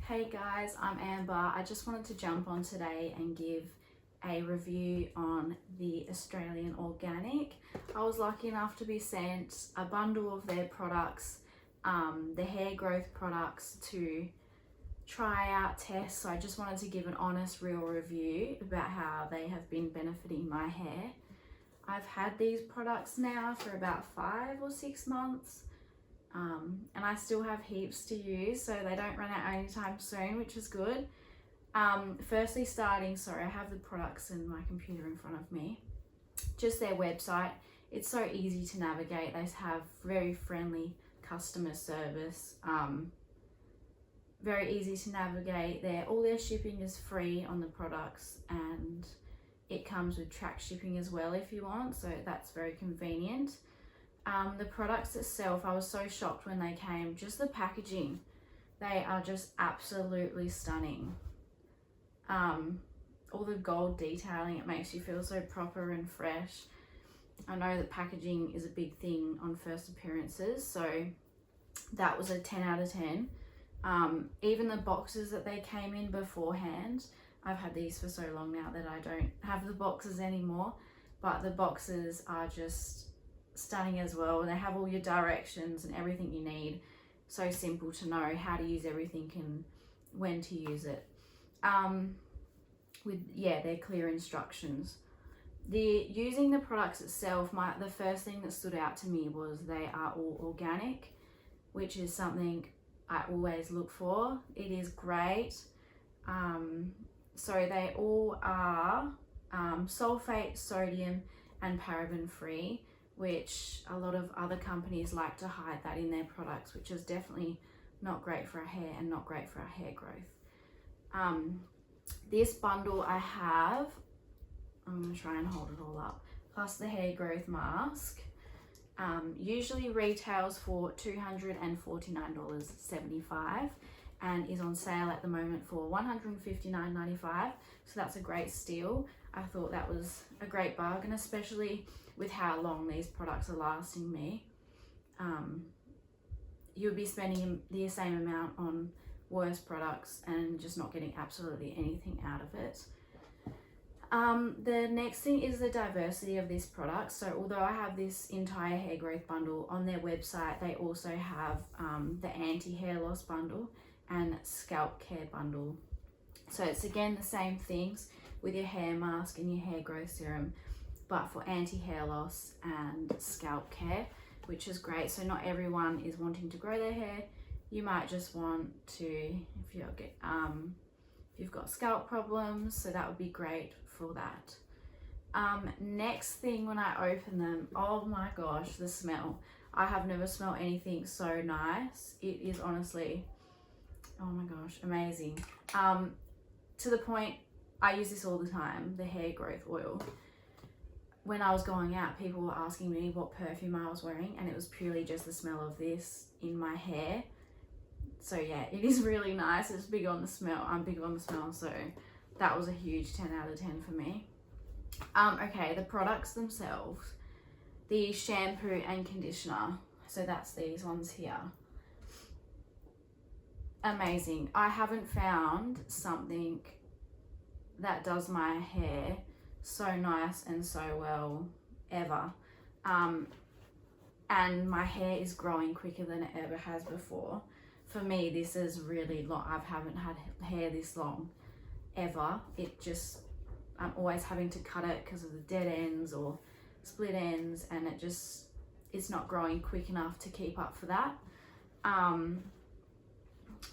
Hey guys, I'm Amber. I just wanted to jump on today and give a review on the Australian Organic. I was lucky enough to be sent a bundle of their products, the hair growth products, to try out, test. So I just wanted to give an honest, real review about how they have been benefiting my hair. I've had these products now for about 5 or 6 months. And I still have heaps to use, so they don't run out anytime soon, which is good. Firstly, I have the products in my computer in front of me. Just their website, it's so easy to navigate. They have very friendly customer service, very easy to navigate. All their shipping is free on the products, and it comes with track shipping as well if you want, so that's very convenient. The products itself, I was so shocked when they came. Just the packaging, they are just absolutely stunning. All the gold detailing, it makes you feel so proper and fresh. I know that packaging is a big thing on first appearances, so that was a 10 out of 10. Even the boxes that they came in beforehand, I've had these for so long now that I don't have the boxes anymore, but the boxes are just stunning as well. They have all your directions and everything you need. So simple to know how to use everything and when to use it. They're clear instructions. Using the products itself, the first thing that stood out to me was they are all organic, which is something I always look for. It is great. So they all are sulfate, sodium and paraben free, which a lot of other companies like to hide that in their products, which is definitely not great for our hair and not great for our hair growth. This bundle I have, I'm going to try and hold it all up, plus the hair growth mask, usually retails for $249.75 and is on sale at the moment for $159.95, so that's a great steal. I thought that was a great bargain, especially with how long these products are lasting me. You'll be spending the same amount on worse products and just not getting absolutely anything out of it. The next thing is the diversity of this product. So although I have this entire hair growth bundle, on their website they also have the anti-hair loss bundle and Scalp Care bundle. So it's again the same things with your hair mask and your hair growth serum, but for anti-hair loss and scalp care, which is great. So not everyone is wanting to grow their hair. You might just want to, if you've got scalp problems, so that would be great for that. Next thing, when I open them, oh my gosh, the smell. I have never smelled anything so nice. It is honestly, oh my gosh, amazing. To the point, I use this all the time, the hair growth oil. When I was going out, people were asking me what perfume I was wearing, and it was purely just the smell of this in my hair. So yeah, it is really nice. It's big on the smell. I'm big on the smell, so that was a huge 10 out of 10 for me. Okay, the products themselves. The shampoo and conditioner. So that's these ones here. Amazing. I haven't found something that does my hair so nice and so well ever. And my hair is growing quicker than it ever has before. For me, this is really long. I haven't had hair this long ever. I'm always having to cut it because of the dead ends or split ends, and it's not growing quick enough to keep up for that.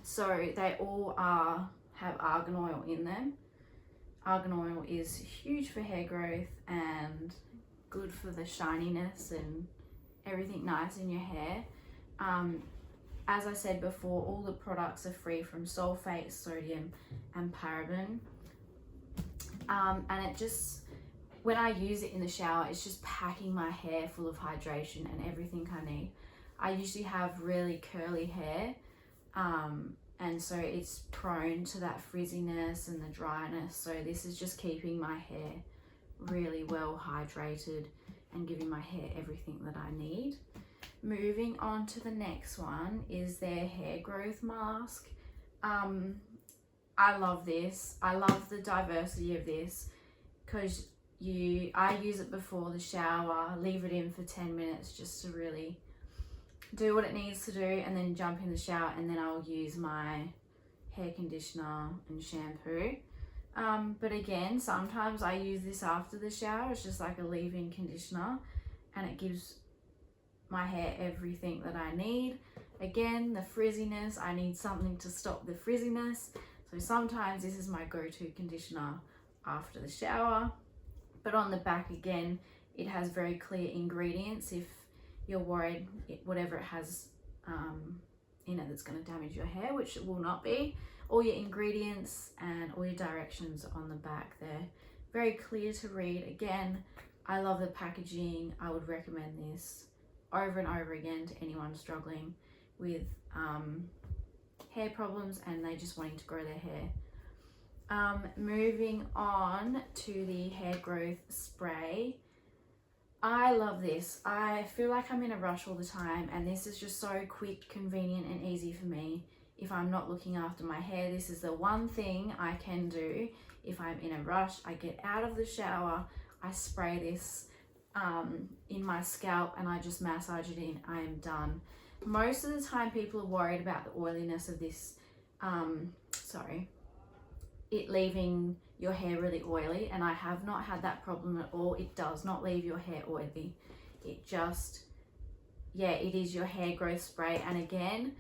So they all have argan oil in them. Argan oil is huge for hair growth and good for the shininess and everything nice in your hair. As I said before, all the products are free from sulfate, sodium and paraben. And it just, when I use it in the shower, it's just packing my hair full of hydration and everything I need. I usually have really curly hair, and so it's prone to that frizziness and the dryness. So this is just keeping my hair really well hydrated and giving my hair everything that I need. Moving on to the next one is their hair growth mask. I love this. I love the diversity of this because I use it before the shower, leave it in for 10 minutes just to really do what it needs to do, and then jump in the shower, and then I'll use my hair conditioner and shampoo. But again, sometimes I use this after the shower. It's just like a leave-in conditioner, and it gives my hair everything that I need. Again, the frizziness, I need something to stop the frizziness. So sometimes this is my go-to conditioner after the shower. But on the back, again, it has very clear ingredients. If you're worried whatever it has in it that's going to damage your hair, which it will not be, all your ingredients and all your directions on the back there. Very clear to read. Again, I love the packaging. I would recommend this over and over again to anyone struggling with hair problems and they just wanting to grow their hair. Moving on to the hair growth spray. I love this. I feel like I'm in a rush all the time, and this is just so quick, convenient and easy for me. If I'm not looking after my hair, this is the one thing I can do. If I'm in a rush, I get out of the shower, I spray this in my scalp and I just massage it in. I am done. Most of the time people are worried about the oiliness of this, it leaving your hair really oily, and I have not had that problem at all. It does not leave your hair oily. It just, it is your hair growth spray. And again,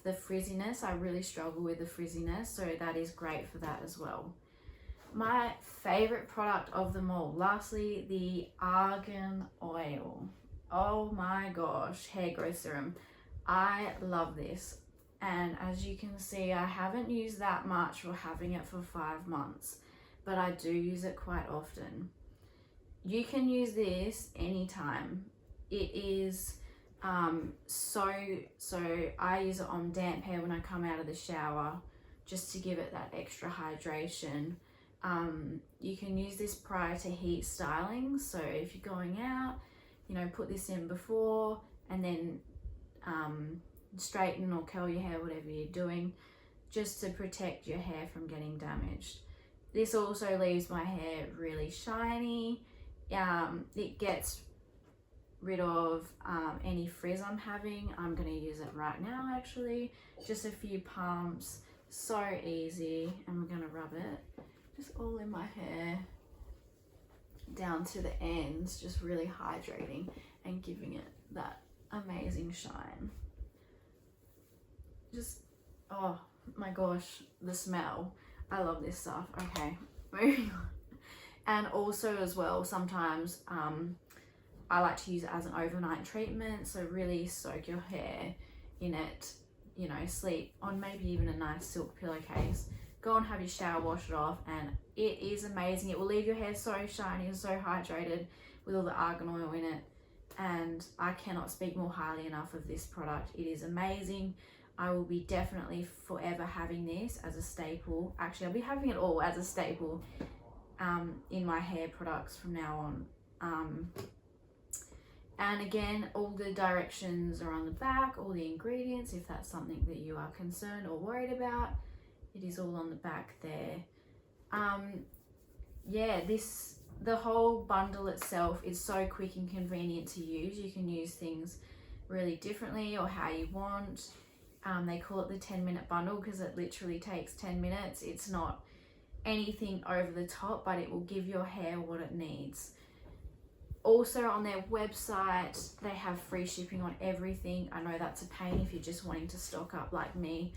the frizziness, I really struggle with the frizziness, so that is great for that as well. My favorite product of them all, lastly, the Argan Oil. Oh my gosh, hair growth serum. I love this. And as you can see, I haven't used that much for having it for 5 months, but I do use it quite often. You can use this anytime. It is so I use it on damp hair when I come out of the shower, just to give it that extra hydration. You can use this prior to heat styling. So if you're going out, put this in before, and then straighten or curl your hair, whatever you're doing, just to protect your hair from getting damaged. This also leaves my hair really shiny. It gets rid of any frizz I'm having. I'm going to use it right now actually. Just a few pumps, so easy, and we're going to rub it just all in my hair down to the ends, just really hydrating and giving it that amazing shine. Just, oh my gosh, the smell. I love this stuff. Okay, moving on. And also as well, sometimes I like to use it as an overnight treatment. So really soak your hair in it, sleep on maybe even a nice silk pillowcase. Go and have your shower, wash it off, and it is amazing. It will leave your hair so shiny and so hydrated with all the argan oil in it. And I cannot speak more highly enough of this product. It is amazing. I will be definitely forever having this as a staple. Actually, I'll be having it all as a staple in my hair products from now on. And again, all the directions are on the back, all the ingredients, if that's something that you are concerned or worried about, it is all on the back there. The whole bundle itself is so quick and convenient to use. You can use things really differently or how you want. They call it the 10-minute bundle because it literally takes 10 minutes. It's not anything over the top, but it will give your hair what it needs. Also on their website, they have free shipping on everything. I know that's a pain if you're just wanting to stock up like me,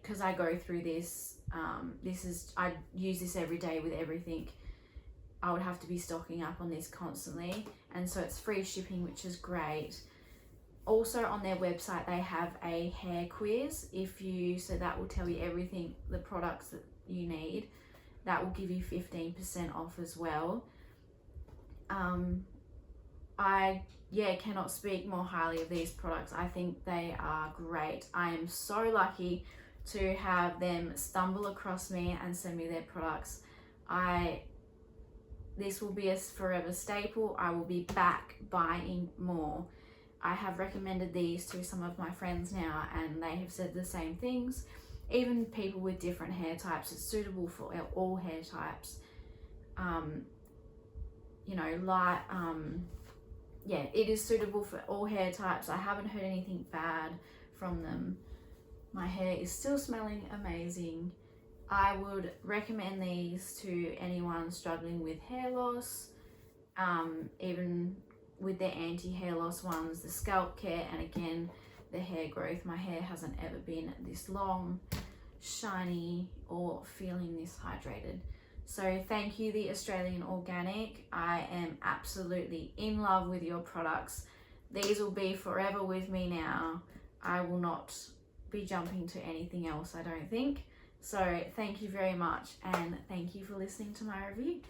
because I go through this. I use this every day with everything. I would have to be stocking up on this constantly, and so it's free shipping, which is great. Also on their website, they have a hair quiz. So that will tell you everything, the products that you need. That will give you 15% off as well. I cannot speak more highly of these products. I think they are great. I am so lucky to have them stumble across me and send me their products. This will be a forever staple. I will be back buying more. I have recommended these to some of my friends now, and they have said the same things. even people with different hair types. It's suitable for all hair types. You know, light, yeah, it is suitable for all hair types. I haven't heard anything bad from them. My hair is still smelling amazing. I would recommend these to anyone struggling with hair loss, even with their anti-hair loss ones, the Scalp Care, and again, the hair growth. My hair hasn't ever been this long, shiny, or feeling this hydrated. So thank you, The Australian Organic. I am absolutely in love with your products. These will be forever with me now. I will not be jumping to anything else, I don't think. So thank you very much, and thank you for listening to my review.